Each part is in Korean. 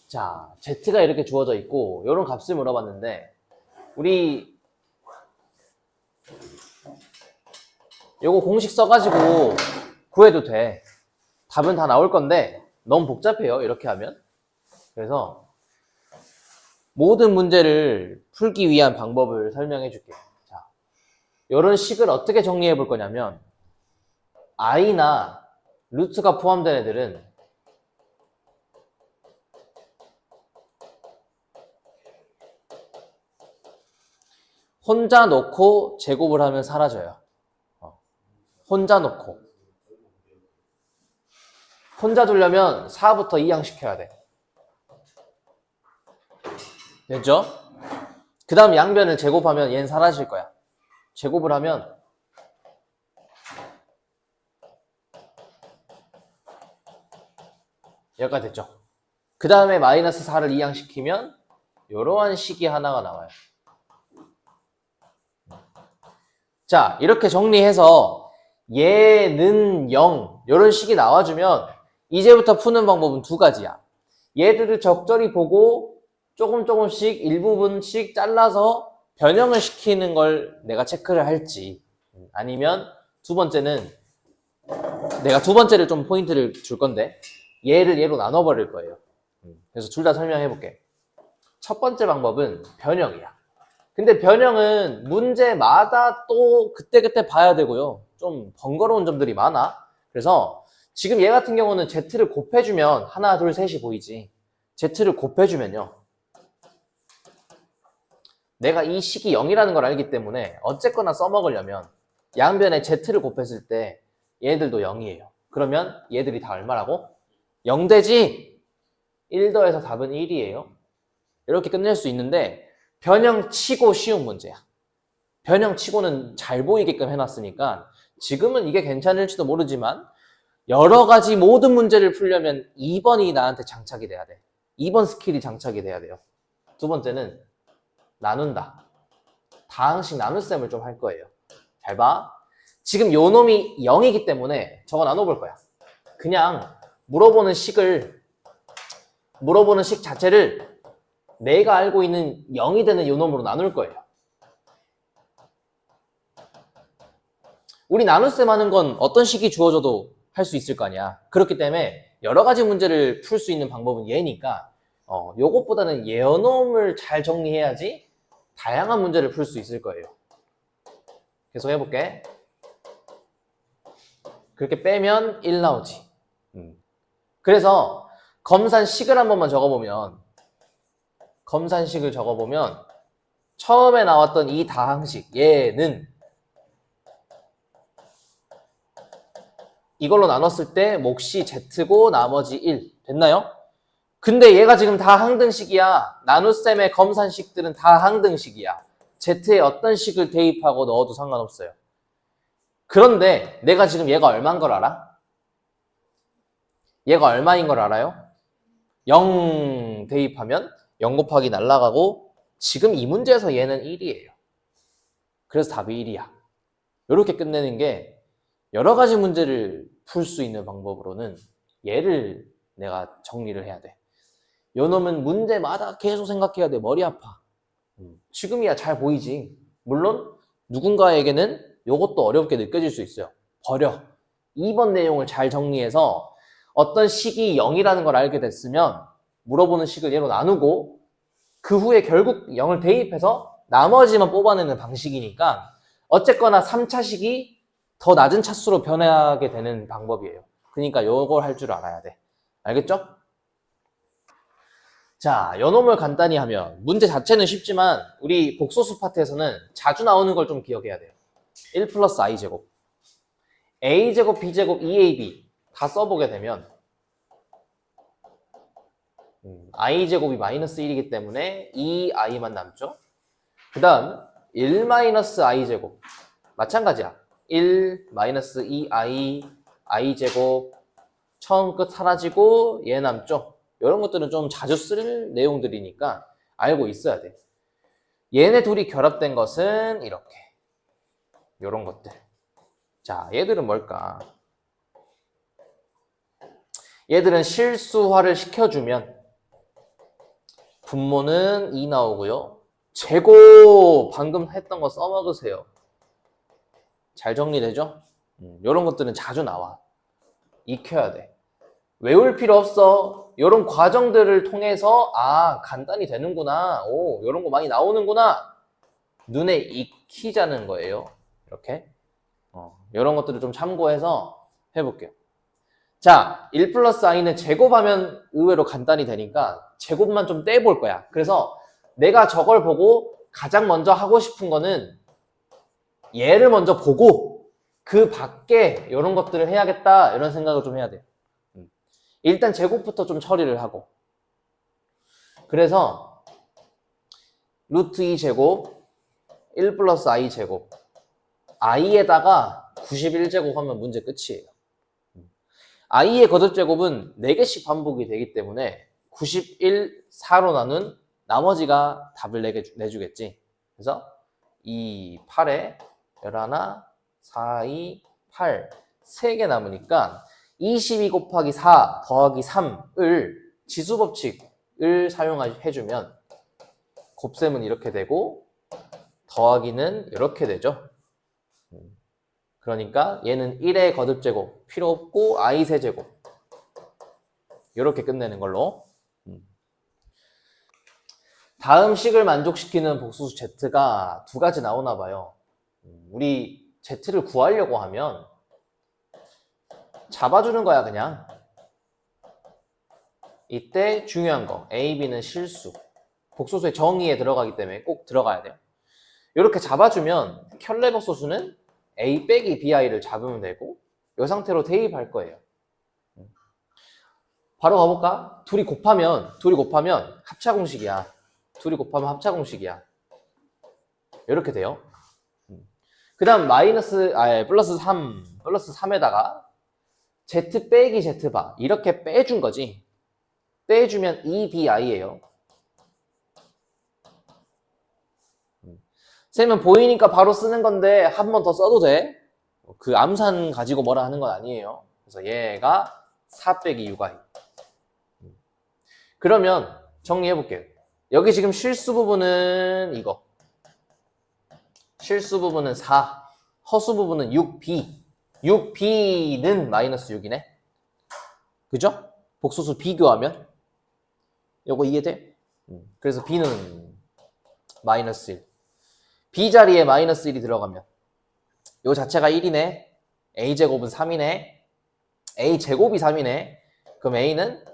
자, z가 이렇게 주어져 있고 이런 값을 물어봤는데 우리 요거 공식 써가지고 구해도 돼. 답은 다 나올 건데 너무 복잡해요, 이렇게 하면. 그래서 모든 문제를 풀기 위한 방법을 설명해 줄게요. 자, 이런 식을 어떻게 정리해 볼 거냐면 i나 루트가 포함된 애들은 혼자 놓고 제곱을 하면 사라져요. 혼자 놓고. 혼자 두려면 4부터 2항 시켜야 돼. 됐죠? 그 다음 양변을 제곱하면 얘는 사라질 거야. 제곱을 하면 여기까지 됐죠? 그 다음에 마이너스 4를 2항 시키면 이러한 식이 하나가 나와요. 자, 이렇게 정리해서 얘는 0 이런 식이 나와주면 이제부터 푸는 방법은 두 가지야. 얘들을 적절히 보고 조금씩 일부분씩 잘라서 변형을 시키는 걸 내가 체크를 할지, 아니면 두 번째는 내가 두 번째를 좀 포인트를 줄 건데 얘를 얘로 나눠버릴 거예요. 그래서 둘 다 설명해 볼게. 첫 번째 방법은 변형이야. 근데 변형은 문제마다 또 그때그때 봐야 되고요. 좀 번거로운 점들이 많아. 그래서 지금 얘 같은 경우는 z를 곱해주면 하나, 둘, 셋이 보이지. z를 곱해주면요. 내가 이 식이 0이라는 걸 알기 때문에 어쨌거나 써먹으려면 양변에 z를 곱했을 때 얘들도 0이에요. 그러면 얘들이 다 얼마라고? 0 되지? 1 더해서 답은 1이에요. 이렇게 끝낼 수 있는데 변형치고 쉬운 문제야. 변형치고는 잘 보이게끔 해놨으니까 지금은 이게 괜찮을지도 모르지만 여러 가지 모든 문제를 풀려면 2번이 나한테 장착이 돼야 돼. 2번 스킬이 장착이 돼야 돼요. 두 번째는 나눈다. 다항식 나눗셈을 좀 할 거예요. 잘 봐. 지금 요 놈이 0이기 때문에 저거 나눠볼 거야. 그냥 물어보는 식 자체를 내가 알고 있는 0이 되는 요 놈으로 나눌 거예요. 우리 나눗셈 하는 건 어떤 식이 주어져도 할 수 있을 거 아니야. 그렇기 때문에 여러 가지 문제를 풀 수 있는 방법은 얘니까 요것보다는 예어놈을 잘 정리해야지 다양한 문제를 풀 수 있을 거예요. 계속 해볼게. 그렇게 빼면 1 나오지. 그래서 검산식을 한 번만 적어보면 처음에 나왔던 이 다항식 얘는 이걸로 나눴을 때 몫이 z고 나머지 1 됐나요? 근데 얘가 지금 다 항등식이야. 나눗셈의 검산식들은 다 항등식이야. z에 어떤 식을 대입하고 넣어도 상관없어요. 그런데 내가 지금 얘가 얼마인 걸 알아? 얘가 얼마인 걸 알아요? 0 대입하면 0 곱하기 날라가고 지금 이 문제에서 얘는 1이에요. 그래서 답이 1이야. 이렇게 끝내는 게 여러 가지 문제를 풀 수 있는 방법으로는 얘를 내가 정리를 해야 돼. 요 놈은 문제마다 계속 생각해야 돼. 머리 아파. 지금이야 잘 보이지. 물론 누군가에게는 요것도 어렵게 느껴질 수 있어요. 버려. 2번 내용을 잘 정리해서 어떤 식이 0이라는 걸 알게 됐으면 물어보는 식을 얘로 나누고 그 후에 결국 0을 대입해서 나머지만 뽑아내는 방식이니까 어쨌거나 3차식이 더 낮은 차수로 변하게 되는 방법이에요. 그러니까 요걸 할 줄 알아야 돼. 알겠죠? 자, 요 놈을 간단히 하면 문제 자체는 쉽지만 우리 복소수 파트에서는 자주 나오는 걸 좀 기억해야 돼요. 1 플러스 i제곱 a제곱 b제곱 2ab 다 써보게 되면 i제곱이 마이너스 1이기 때문에 2i만 남죠. 그 다음 1 마이너스 i제곱 마찬가지야. 1 마이너스 2i i제곱 처음 끝 사라지고 얘 남죠. 이런 것들은 좀 자주 쓸 내용들이니까 알고 있어야 돼. 얘네 둘이 결합된 것은 이렇게 이런 것들. 자, 얘들은 뭘까? 얘들은 실수화를 시켜주면 분모는 2 나오고요. 제곱 방금 했던 거 써먹으세요. 잘 정리되죠? 이런 것들은 자주 나와. 익혀야 돼. 외울 필요 없어. 이런 과정들을 통해서 간단히 되는구나. 이런 거 많이 나오는구나. 눈에 익히자는 거예요. 이렇게. 이런 것들을 좀 참고해서 해볼게요. 자, 1 플러스 i는 제곱하면 의외로 간단히 되니까 제곱만 좀 떼볼 거야. 그래서 내가 저걸 보고 가장 먼저 하고 싶은 거는 얘를 먼저 보고 그 밖에 이런 것들을 해야겠다 이런 생각을 좀 해야 돼요. 일단 제곱부터 좀 처리를 하고, 그래서 루트 2제곱 1 플러스 i 제곱 i에다가 91제곱 하면 문제 끝이에요. i의 거듭제곱은 4개씩 반복이 되기 때문에 91, 4로 나눈 나머지가 답을 내주겠지. 그래서 2, 8에 11, 4, 2, 8 3개 남으니까 22 곱하기 4 더하기 3을 지수법칙을 사용해주면 곱셈은 이렇게 되고 더하기는 이렇게 되죠. 그러니까 얘는 1의 거듭제곱 필요 없고 i 세제곱 이렇게 끝내는 걸로. 다음 식을 만족시키는 복수수 z가 2가지 나오나 봐요. 우리 z를 구하려고 하면 잡아주는 거야 그냥. 이때 중요한 거 a, b는 실수. 복소수의 정의에 들어가기 때문에 꼭 들어가야 돼요. 이렇게 잡아주면 켤레 복소수는 a 빼기 bi를 잡으면 되고 이 상태로 대입할 거예요. 바로 가볼까? 둘이 곱하면 합차공식이야. 둘이 곱하면 합차공식이야. 이렇게 돼요. 그 다음 플러스 3에다가 z 빼기 z바 이렇게 빼준 거지. 빼주면 2bi예요. 쌤은 보이니까 바로 쓰는 건데 한 번 더 써도 돼. 그 암산 가지고 뭐라 하는 건 아니에요. 그래서 얘가 4 빼기 6i. 그러면 정리해 볼게요. 여기 지금 실수 부분은 이거. 실수 부분은 4. 허수 부분은 6b. 6b는 마이너스 6이네. 그죠? 복소수 비교하면 요거 이해돼? 그래서 b는 마이너스 1. b 자리에 마이너스 1이 들어가면 요 자체가 1이네. a제곱은 3이네. a제곱이 3이네. 그럼 a는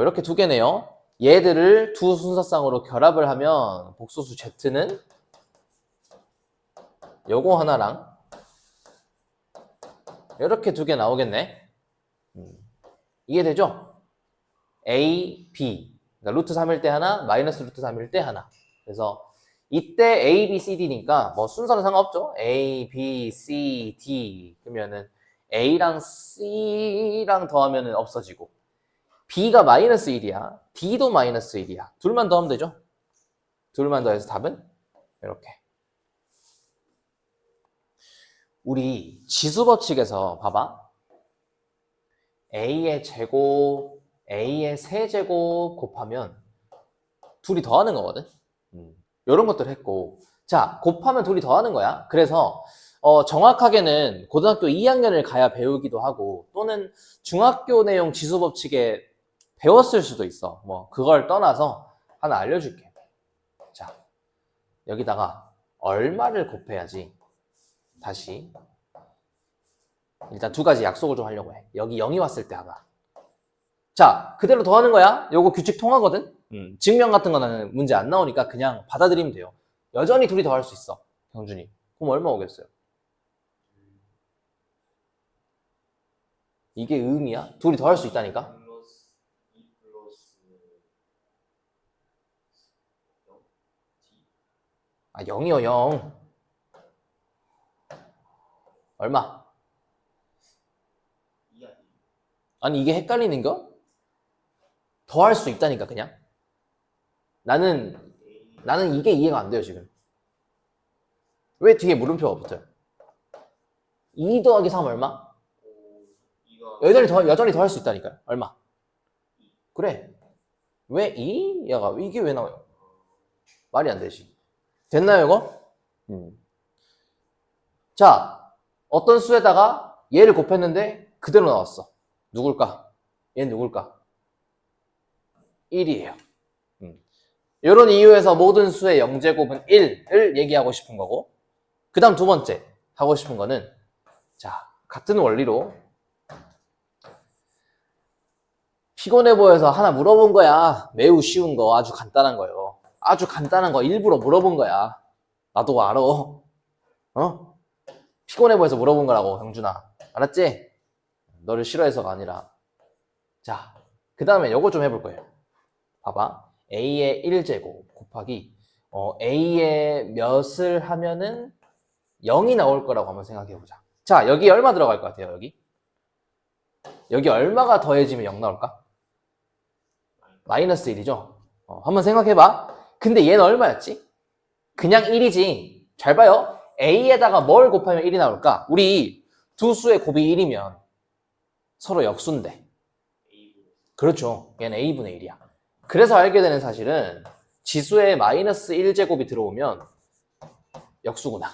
이렇게 2개네요. 얘들을 두 순서쌍으로 결합을 하면 복소수 z는 요거 하나랑 이렇게 2개 나오겠네. 이해되죠? a, b. 그러니까 루트 3일 때 하나, 마이너스 루트 3일 때 하나. 그래서 이때 A, B, C, D니까 뭐 순서는 상관없죠. A, B, C, D 그러면은 A랑 C랑 더하면은 없어지고 B가 마이너스 1이야. D도 마이너스 1이야. 둘만 더하면 되죠. 둘만 더해서 답은 이렇게. 우리 지수법칙에서 봐봐. A의 제곱, A의 세제곱 곱하면 둘이 더하는 거거든. 이런 것들을 했고, 자, 곱하면 둘이 더하는 거야. 그래서 정확하게는 고등학교 2학년을 가야 배우기도 하고 또는 중학교 내용 지수법칙에 배웠을 수도 있어. 뭐 그걸 떠나서 하나 알려줄게. 자, 여기다가 얼마를 곱해야지 다시 일단 2가지 약속을 좀 하려고 해. 여기 0이 왔을 때 하나. 자, 그대로 더하는 거야. 요거 규칙 통하거든. 증명 같은 거는 문제 안 나오니까 그냥 받아들이면 돼요. 여전히 둘이 더할 수 있어. 경준이. 그럼 얼마 오겠어요? 이게 의미야? 둘이 더할 수 있다니까? 아, 0이요, 0. 얼마? 아니, 이게 헷갈리는 거? 더할 수 있다니까, 그냥. 나는 이게 이해가 안 돼요, 지금. 왜 뒤에 물음표가 붙어요? 2 더하기 3 얼마? 여전히 더 할 수 있다니까요. 얼마? 그래. 왜 2? 야가 이게 왜 나와요? 말이 안 되지. 됐나요 이거? 자, 어떤 수에다가 얘를 곱했는데 그대로 나왔어. 누굴까? 얘는 누굴까? 1이에요. 이런 이유에서 모든 수의 영제곱은 1을 얘기하고 싶은 거고, 그 다음 두 번째 하고 싶은 거는, 자, 같은 원리로 피곤해 보여서 하나 물어본 거야. 매우 쉬운 거, 아주 간단한 거요. 아주 간단한 거 일부러 물어본 거야. 나도 알아. 어? 피곤해 보여서 물어본 거라고, 형준아. 알았지? 너를 싫어해서가 아니라. 자, 그 다음에 요거 좀 해볼 거예요. 봐봐. a의 1제곱 곱하기 a의 몇을 하면은 0이 나올 거라고 한번 생각해 보자. 자, 여기 얼마 들어갈 것 같아요, 여기? 여기 얼마가 더해지면 0 나올까? 마이너스 1이죠? 한번 생각해 봐. 근데 얘는 얼마였지? 그냥 1이지. 잘 봐요. a에다가 뭘 곱하면 1이 나올까? 우리 두 수의 곱이 1이면 서로 역수인데. 그렇죠. 얘는 a분의 1이야. 그래서 알게 되는 사실은 지수에 마이너스 1제곱이 들어오면 역수구나.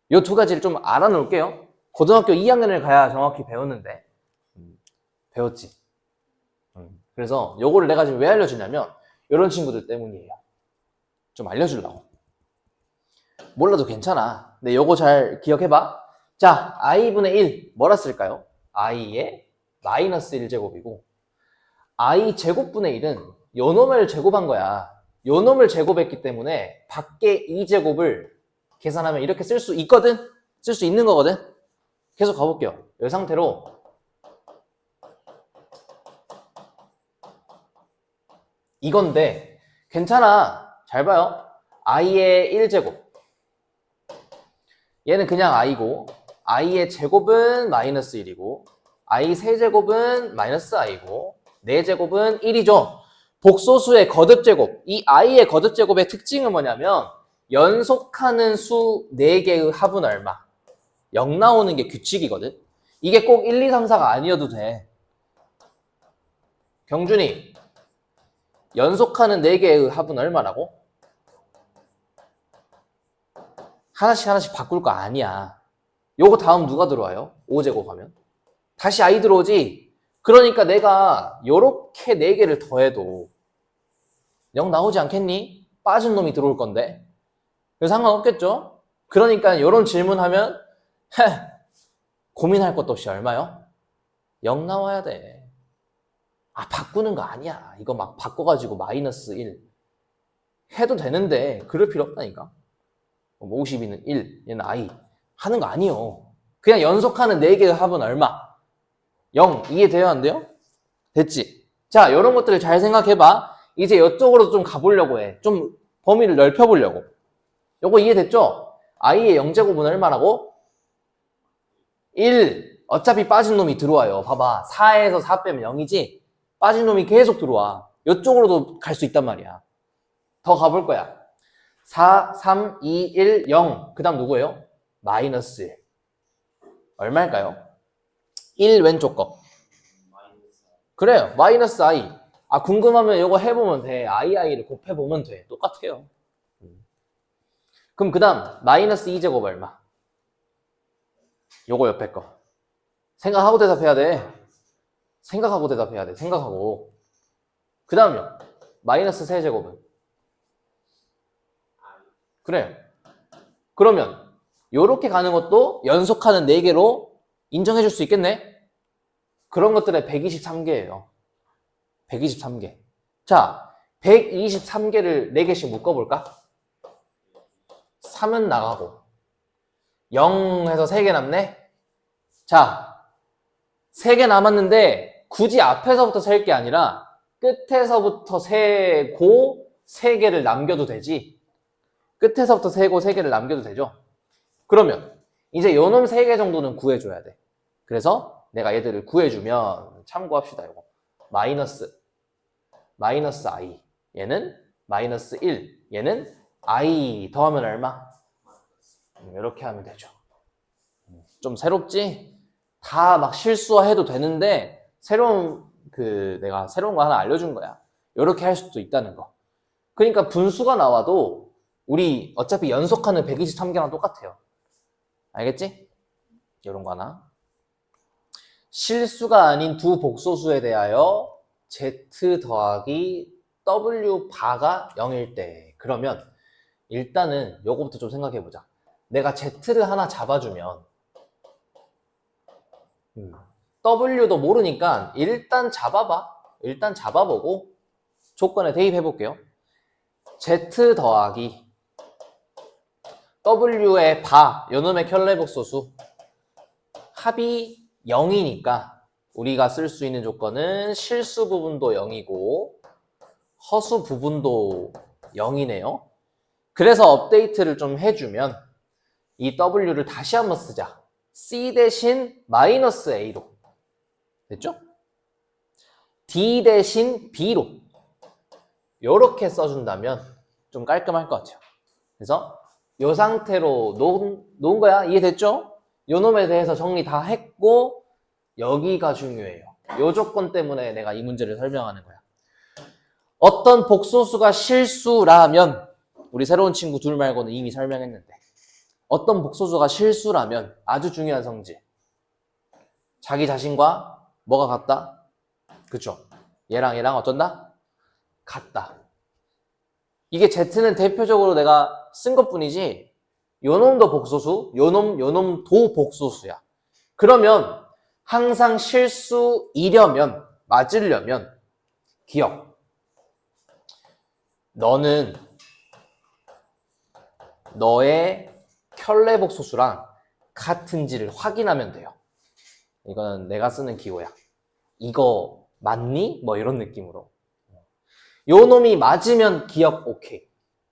이 두 가지를 좀 알아놓을게요. 고등학교 2학년을 가야 정확히 배웠는데 배웠지. 그래서 요거를 내가 지금 왜 알려주냐면 이런 친구들 때문이에요. 좀 알려주려고. 몰라도 괜찮아. 근데 요거 잘 기억해봐. 자, i분의 1 뭐라 쓸까요? i의 마이너스 1제곱이고 i 제곱분의 1은 요 놈을 제곱한 거야. 요 놈을 제곱했기 때문에 밖에 2제곱을 계산하면 이렇게 쓸 수 있거든? 쓸 수 있는 거거든? 계속 가볼게요. 이 상태로 이건데 괜찮아. 잘 봐요. i의 1제곱 얘는 그냥 i고 i의 제곱은 마이너스 1이고 i 세제곱은 마이너스 i고 4제곱은 1이죠. 복소수의 거듭제곱. 이 i의 거듭제곱의 특징은 뭐냐면 연속하는 수 4개의 합은 얼마? 0 나오는 게 규칙이거든. 이게 꼭 1, 2, 3, 4가 아니어도 돼. 경준이 연속하는 4개의 합은 얼마라고? 하나씩 바꿀 거 아니야. 요거 다음 누가 들어와요? 5제곱 하면? 다시 i 들어오지? 그러니까 내가 요렇게 4개를 더해도 0 나오지 않겠니? 빠진 놈이 들어올 건데. 그래서 상관없겠죠? 그러니까 요런 질문하면 고민할 것도 없이 얼마요? 0 나와야 돼. 아, 바꾸는 거 아니야. 이거 막 바꿔가지고 마이너스 1 해도 되는데 그럴 필요 없다니까. 52는 1, 얘는 i 하는 거 아니요. 그냥 연속하는 4개의 합은 얼마? 0. 이해돼요? 안 돼요? 됐지? 자, 이런 것들을 잘 생각해봐. 이제 이쪽으로 좀 가보려고 해. 좀 범위를 넓혀보려고. 요거 이해됐죠? i의 0제곱은 얼마라고? 1. 어차피 빠진 놈이 들어와요. 봐봐. 4에서 4 빼면 0이지? 빠진 놈이 계속 들어와. 이쪽으로도 갈 수 있단 말이야. 더 가볼 거야. 4, 3, 2, 1, 0. 그 다음 누구예요? 마이너스 1. 얼마일까요? 1 왼쪽 거. 그래요. 마이너스 i. 아, 궁금하면 이거 해보면 돼. i를 곱해보면 돼. 똑같아요. 그럼 그 다음 마이너스 2제곱 얼마? 요거 옆에 거. 생각하고 대답해야 돼. 생각하고 대답해야 돼. 생각하고. 그 다음요. 마이너스 3제곱은? 그래요. 그러면 요렇게 가는 것도 연속하는 4개로 인정해 줄 수 있겠네? 그런 것들의 123개예요. 123개. 자, 123개를 4개씩 묶어볼까? 3은 나가고 0 해서 3개 남네? 자, 3개 남았는데 굳이 앞에서부터 셀 게 아니라 끝에서부터 세고 3개를 남겨도 되지. 끝에서부터 세고 3개를 남겨도 되죠. 그러면 이제 요놈 3개 정도는 구해줘야 돼. 그래서 내가 얘들을 구해주면 참고합시다. 이거 마이너스 i, 얘는 마이너스 1, 얘는 i 더하면 얼마? 이렇게 하면 되죠. 좀 새롭지? 다 막 실수해도 되는데 새로운 내가 새로운 거 하나 알려준 거야. 이렇게 할 수도 있다는 거. 그러니까 분수가 나와도 우리 어차피 연속하는 123개랑 똑같아요. 알겠지? 이런 거 하나. 실수가 아닌 두 복소수에 대하여 z 더하기 w 바가 0일 때. 그러면 일단은 요거부터 좀 생각해보자. 내가 z를 하나 잡아주면 w도 모르니까 일단 잡아봐. 일단 잡아보고 조건에 대입해볼게요. z 더하기 w의 바, 요놈의 켤레복소수 합이 0이니까 우리가 쓸 수 있는 조건은 실수 부분도 0이고 허수 부분도 0이네요. 그래서 업데이트를 좀 해주면 이 w를 다시 한번 쓰자. c 대신 마이너스 a로 됐죠? d 대신 b로 이렇게 써준다면 좀 깔끔할 것 같아요. 그래서 이 상태로 놓은 거야. 이해됐죠? 요 놈에 대해서 정리 다 했고 여기가 중요해요. 요 조건 때문에 내가 이 문제를 설명하는 거야. 어떤 복소수가 실수라면 우리 새로운 친구 둘 말고는 이미 설명했는데 어떤 복소수가 실수라면 아주 중요한 성질. 자기 자신과 뭐가 같다? 그쵸? 얘랑 얘랑 어쩐다? 같다. 이게 Z는 대표적으로 내가 쓴 것뿐이지 요놈도 복소수, 요놈도 복소수야. 그러면 항상 실수이려면, 맞으려면 기억. 너는 너의 켤레복소수랑 같은지를 확인하면 돼요. 이거는 내가 쓰는 기호야. 이거 맞니? 뭐 이런 느낌으로. 요 놈이 맞으면 기억 오케이.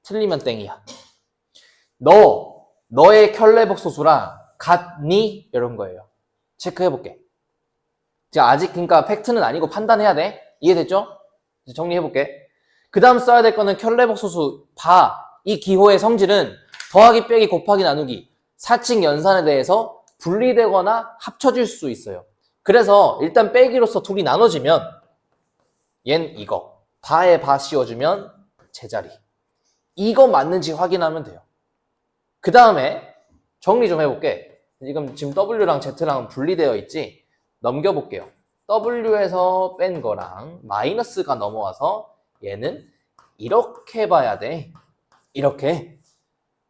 틀리면 땡이야. 너의 켤레복소수랑 같니? 이런 거예요. 체크해볼게. 자, 아직 그러니까 팩트는 아니고 판단해야 돼. 이해됐죠? 이제 정리해볼게. 그 다음 써야 될 거는 켤레복소수 바. 이 기호의 성질은 더하기 빼기 곱하기 나누기 사칙 연산에 대해서 분리되거나 합쳐질 수 있어요. 그래서 일단 빼기로서 둘이 나눠지면 얜 이거 바에 바 씌워주면 제자리. 이거 맞는지 확인하면 돼요. 그 다음에 정리 좀 해볼게. 지금 W랑 Z랑 분리되어 있지? 넘겨볼게요. W에서 뺀 거랑 마이너스가 넘어와서 얘는 이렇게 봐야 돼. 이렇게.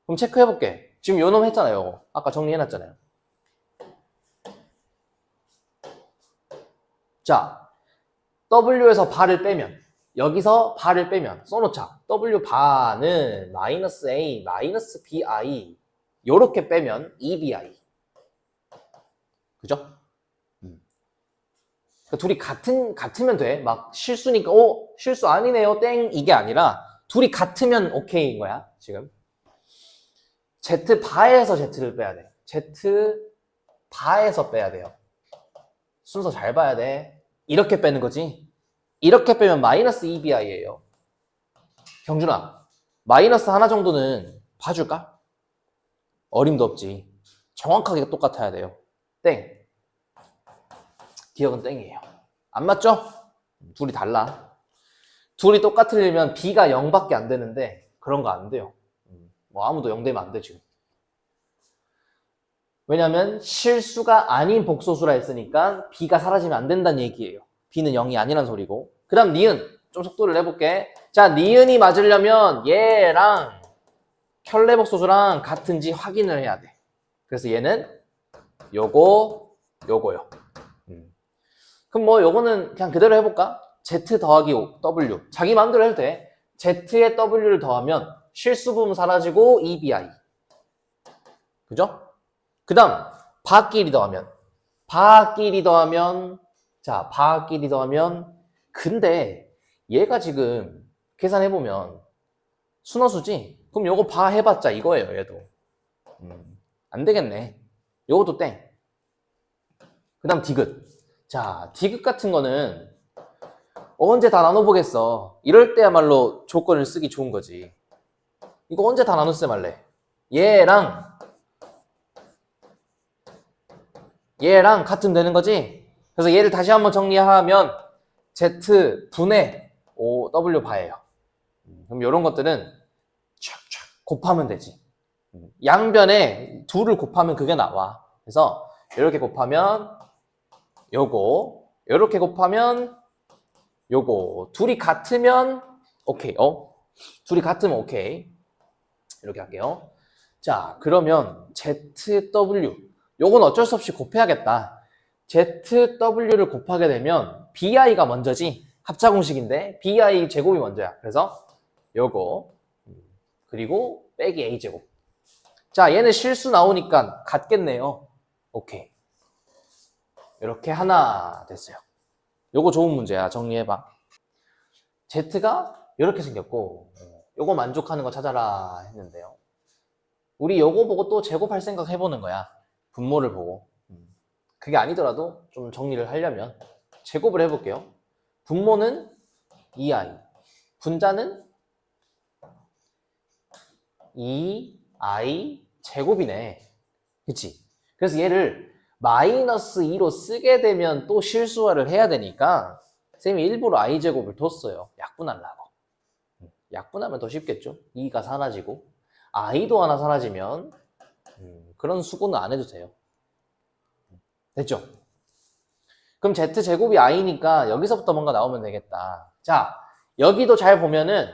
그럼 체크해볼게. 지금 요놈 했잖아요. 아까 정리해놨잖아요. 자, W에서 바를 빼면 여기서 바를 빼면 써놓자. W 바는 마이너스 A, 마이너스 BI 요렇게 빼면 EBI. 그죠? 그러니까 둘이 같으면 돼. 막 실수니까 실수 아니네요 땡 이게 아니라 둘이 같으면 오케이인 거야 지금. Z 바에서 Z를 빼야 돼. Z 바에서 빼야 돼요. 순서 잘 봐야 돼. 이렇게 빼는 거지. 이렇게 빼면 마이너스 EBI예요. 경준아, 마이너스 하나 정도는 봐줄까? 어림도 없지. 정확하게 똑같아야 돼요. 땡. 기억은 땡이에요. 안 맞죠? 둘이 달라. 둘이 똑같으려면 B가 0밖에 안 되는데 그런 거 안 돼요. 뭐 아무도 0 되면 안 돼 지금. 왜냐면 실수가 아닌 복소수라 했으니까 B가 사라지면 안 된다는 얘기예요. B는 0이 아니란 소리고. 그 다음 니은 좀 속도를 내볼게. 자, 니은이 맞으려면 얘랑 켤레복소수랑 같은지 확인을 해야 돼. 그래서 얘는 요거요. 그럼 뭐 요거는 그냥 그대로 해볼까? Z 더하기 W. 자기 마음대로 해도 돼. Z에 W를 더하면 실수 부분 사라지고 EBI. 그죠? 그 다음 바끼리 더하면 자, 바끼리 더하면 근데 얘가 지금 계산해보면 순허수지? 그럼 요거 바 해봤자 이거예요 얘도. 안 되겠네. 요것도 땡. 그 다음 디귿. 자, 디귿 같은 거는 언제 다 나눠보겠어. 이럴 때야말로 조건을 쓰기 좋은 거지. 이거 언제 다 나눴음 할래? 얘랑 같으면 되는 거지? 그래서 얘를 다시 한번 정리하면 Z 분의 W 바예요. 그럼 이런 것들은 촥촥 곱하면 되지. 양변에 2를 곱하면 그게 나와. 그래서 이렇게 곱하면 요거, 이렇게 곱하면 요거. 둘이 같으면 오케이. 둘이 같으면 오케이. 이렇게 할게요. 자, 그러면 ZW. 요건 어쩔 수 없이 곱해야겠다. ZW를 곱하게 되면 BI가 먼저지. 합차 공식인데 BI 제곱이 먼저야. 그래서 요거 그리고 빼기 A 제곱. 자, 얘는 실수 나오니까 같겠네요. 오케이. 이렇게 하나 됐어요. 요거 좋은 문제야. 정리해봐. Z가 이렇게 생겼고 요거 만족하는 거 찾아라 했는데요. 우리 요거 보고 또 제곱할 생각 해보는 거야. 분모를 보고. 그게 아니더라도 좀 정리를 하려면 제곱을 해볼게요. 분모는 2i, 분자는 2i 제곱이네. 그치? 그래서 얘를 마이너스 2로 쓰게 되면 또 실수화를 해야 되니까 쌤이 일부러 i 제곱을 뒀어요. 약분하려고. 약분하면 더 쉽겠죠? 2가 사라지고 i도 하나 사라지면 그런 수고는 안 해도 돼요. 됐죠? 그럼 z제곱이 i니까 여기서부터 뭔가 나오면 되겠다. 자, 여기도 잘 보면은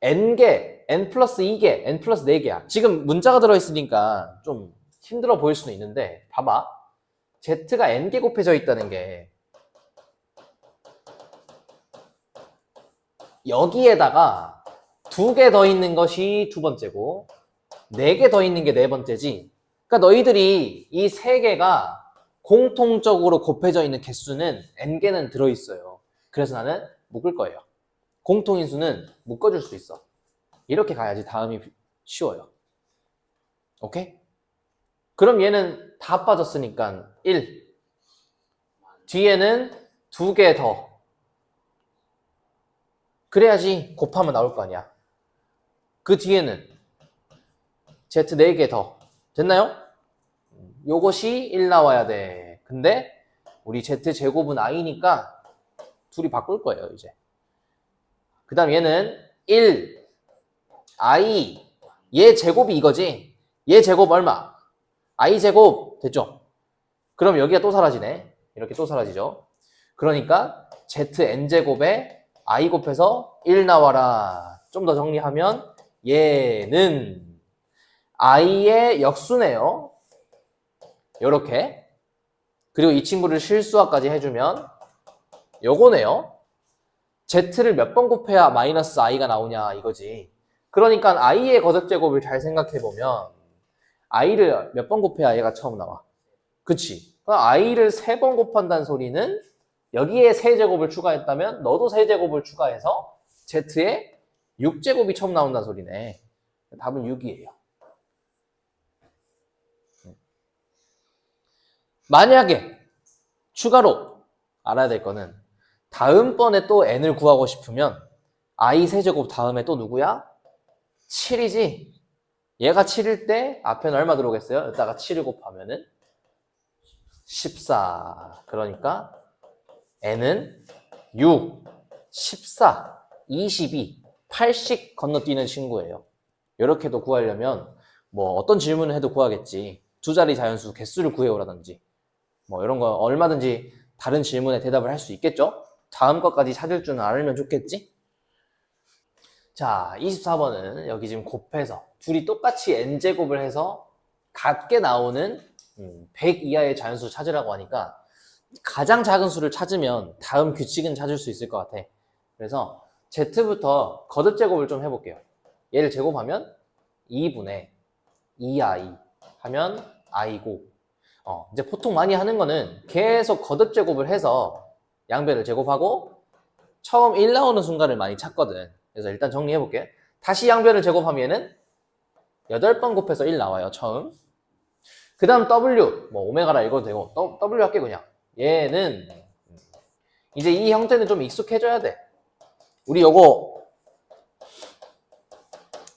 n개, n 플러스 2개, n 플러스 4개야. 지금 문자가 들어있으니까 좀 힘들어 보일 수는 있는데 봐봐. z가 n개 곱해져 있다는 게 여기에다가 2개 더 있는 것이 두 번째고 4개 더 있는 게 네 번째지. 그러니까 너희들이 이 3개가 공통적으로 곱해져 있는 개수는 n개는 들어있어요. 그래서 나는 묶을 거예요. 공통인수는 묶어줄 수 있어. 이렇게 가야지 다음이 쉬워요. 오케이? 그럼 얘는 다 빠졌으니까 1. 뒤에는 2개 더. 그래야지 곱하면 나올 거 아니야. 그 뒤에는 Z 4개 더. 됐나요? 요것이 1 나와야 돼. 근데 우리 Z제곱은 I니까 둘이 바꿀 거예요, 이제. 그 다음 얘는 1, I, 얘 제곱이 이거지? 얘 제곱 얼마? I 제곱 됐죠? 그럼 여기가 또 사라지네. 이렇게 또 사라지죠. 그러니까 ZN제곱에 I 곱해서 1 나와라. 좀 더 정리하면 얘는 I의 역수네요. 요렇게. 그리고 이 친구를 실수화까지 해주면 요거네요. Z를 몇 번 곱해야 마이너스 I가 나오냐 이거지. 그러니까 I의 거듭제곱을 잘 생각해보면 I를 몇 번 곱해야 얘가 처음 나와. 그치? I를 3번 곱한다는 소리는 여기에 세제곱을 추가했다면 너도 세제곱을 추가해서 Z에 6제곱이 처음 나온다는 소리네. 답은 6이에요. 만약에 추가로 알아야 될 거는 다음번에 또 n을 구하고 싶으면 I 세제곱 다음에 또 누구야? 7이지? 얘가 7일 때 앞에는 얼마 들어오겠어요? 여기다가 7을 곱하면은 14. 그러니까 n은 6, 14, 22, 8씩 건너뛰는 친구예요. 이렇게도 구하려면 뭐 어떤 질문을 해도 구하겠지. 두 자리 자연수 개수를 구해오라든지 뭐 이런 거 얼마든지 다른 질문에 대답을 할 수 있겠죠? 다음 것까지 찾을 줄은 알면 좋겠지? 자, 24번은 여기 지금 곱해서 둘이 똑같이 n제곱을 해서 같게 나오는 100 이하의 자연수 찾으라고 하니까 가장 작은 수를 찾으면 다음 규칙은 찾을 수 있을 것 같아. 그래서 z부터 거듭제곱을 좀 해볼게요. 얘를 제곱하면 2분의 2i 하면 i고 이제 보통 많이 하는 거는 계속 거듭제곱을 해서 양변을 제곱하고 처음 1 나오는 순간을 많이 찾거든. 그래서 일단 정리해볼게. 다시 양변을 제곱하면 얘는 8번 곱해서 1 나와요, 처음. 그 다음 W, 뭐 오메가라 읽어도 되고 W 할게 그냥. 얘는 이제 이 형태는 좀 익숙해져야 돼. 우리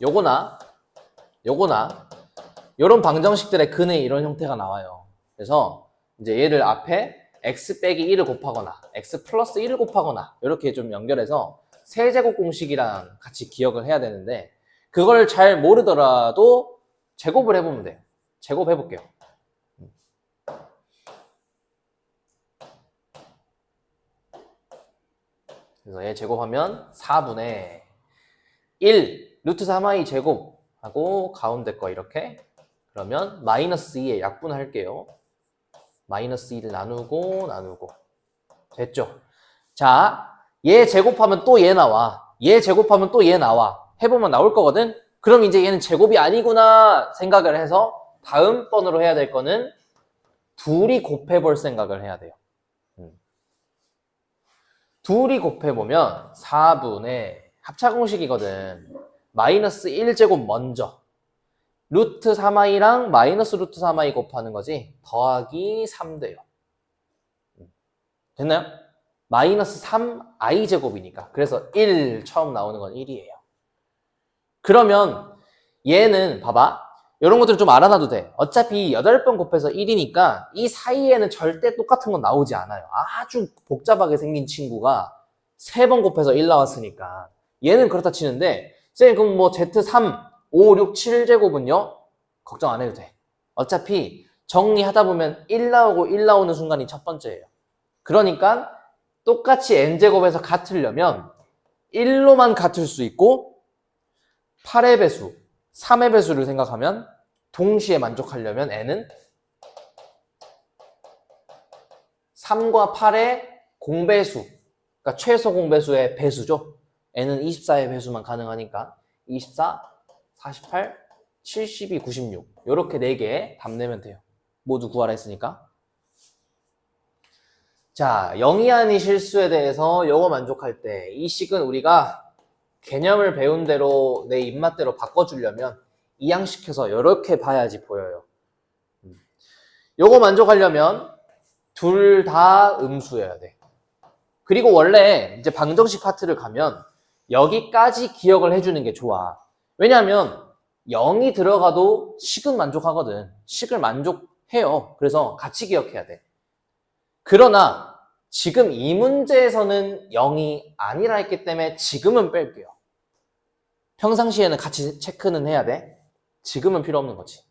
요거나 요런 방정식들의 근의 이런 형태가 나와요. 그래서 이제 얘를 앞에 x 빼기 1을 곱하거나 x 플러스 1을 곱하거나 이렇게 좀 연결해서 세제곱 공식이랑 같이 기억을 해야 되는데 그걸 잘 모르더라도 제곱을 해보면 돼요. 제곱해볼게요. 그래서 얘 제곱하면 4분의 1 루트 3i 제곱하고 가운데 거 이렇게 그러면 마이너스 2에 약분할게요. 마이너스 2를 나누고 됐죠? 자, 얘 제곱하면 또 얘 나와. 얘 제곱하면 또 얘 나와. 해보면 나올 거거든? 그럼 이제 얘는 제곱이 아니구나 생각을 해서 다음번으로 해야 될 거는 둘이 곱해볼 생각을 해야 돼요. 둘이 곱해보면 4분의 합차공식이거든. 마이너스 1제곱 먼저 루트 3i랑 마이너스 루트 3i 곱하는 거지 더하기 3 돼요. 됐나요? 마이너스 3i 제곱이니까 그래서 1 처음 나오는 건 1이에요. 그러면 얘는 봐봐 이런 것들 좀 알아놔도 돼. 어차피 8번 곱해서 1이니까 이 사이에는 절대 똑같은 건 나오지 않아요. 아주 복잡하게 생긴 친구가 3번 곱해서 1 나왔으니까 얘는 그렇다 치는데 쌤 그럼 뭐 Z3, 5, 6, 7제곱은요? 걱정 안 해도 돼. 어차피 정리하다 보면 1 나오고 1 나오는 순간이 첫 번째예요. 그러니까 똑같이 n제곱에서 같으려면 1로만 같을 수 있고 8의 배수, 3의 배수를 생각하면 동시에 만족하려면 n은 3과 8의 공배수, 그러니까 최소 공배수의 배수죠. n은 24의 배수만 가능하니까 24, 48, 72, 96 이렇게 4개 답 내면 돼요. 모두 구하라 했으니까. 자, 영이 아닌 실수에 대해서 요거 만족할 때 이 식은 우리가 개념을 배운 대로 내 입맛대로 바꿔주려면 이항시켜서 이렇게 봐야지 보여요. 요거 만족하려면 둘 다 음수여야 돼. 그리고 원래 이제 방정식 파트를 가면 여기까지 기억을 해주는 게 좋아. 왜냐하면 0이 들어가도 식은 만족하거든. 식을 만족해요. 그래서 같이 기억해야 돼. 그러나 지금 이 문제에서는 0이 아니라 했기 때문에 지금은 뺄게요. 평상시에는 같이 체크는 해야 돼. 지금은 필요 없는 거지.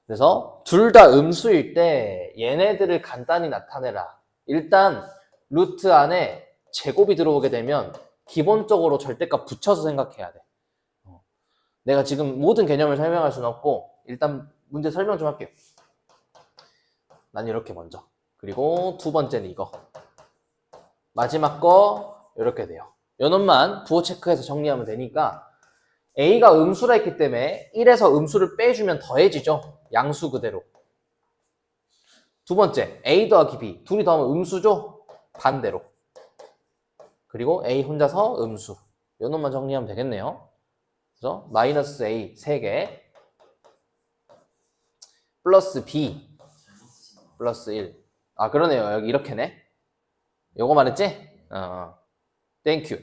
그래서 둘 다 음수일 때 얘네들을 간단히 나타내라. 일단 루트 안에 제곱이 들어오게 되면 기본적으로 절대값 붙여서 생각해야 돼. 내가 지금 모든 개념을 설명할 수는 없고 일단 문제 설명 좀 할게요. 난 이렇게 먼저. 그리고 두 번째는 이거. 마지막 거 이렇게 돼요. 요 놈만 부호 체크해서 정리하면 되니까 A가 음수라 했기 때문에 1에서 음수를 빼주면 더해지죠. 양수 그대로. 두 번째, A 더하기 B. 둘이 더하면 음수죠? 반대로. 그리고 A 혼자서 음수. 요 놈만 정리하면 되겠네요. 그래서 마이너스 A 3개 플러스 B 플러스 1. 아 그러네요. 여기 이렇게네. 요거 말했지? 땡큐.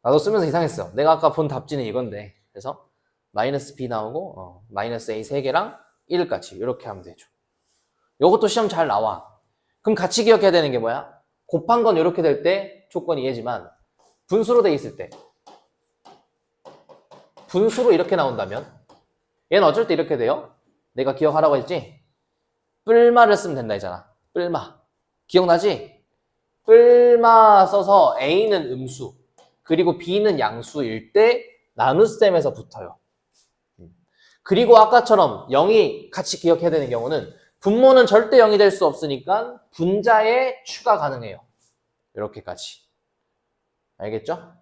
나도 쓰면서 이상했어. 내가 아까 본 답지는 이건데. 그래서 마이너스 B 나오고 마이너스 A 3개랑 1까지 이렇게 하면 되죠. 요것도 시험 잘 나와. 그럼 같이 기억해야 되는 게 뭐야? 곱한 건 이렇게 될 때 조건이 얘지만 분수로 돼 있을 때 분수로 이렇게 나온다면 얘는 어쩔 때 이렇게 돼요? 내가 기억하라고 했지? 뿔마를 쓰면 된다 했잖아. 뿔마. 기억나지? 뿔마 써서 A는 음수 그리고 B는 양수일 때 나눗셈에서 붙어요. 그리고 아까처럼 0이 같이 기억해야 되는 경우는 분모는 절대 0이 될 수 없으니까 분자에 추가 가능해요. 이렇게까지. 알겠죠?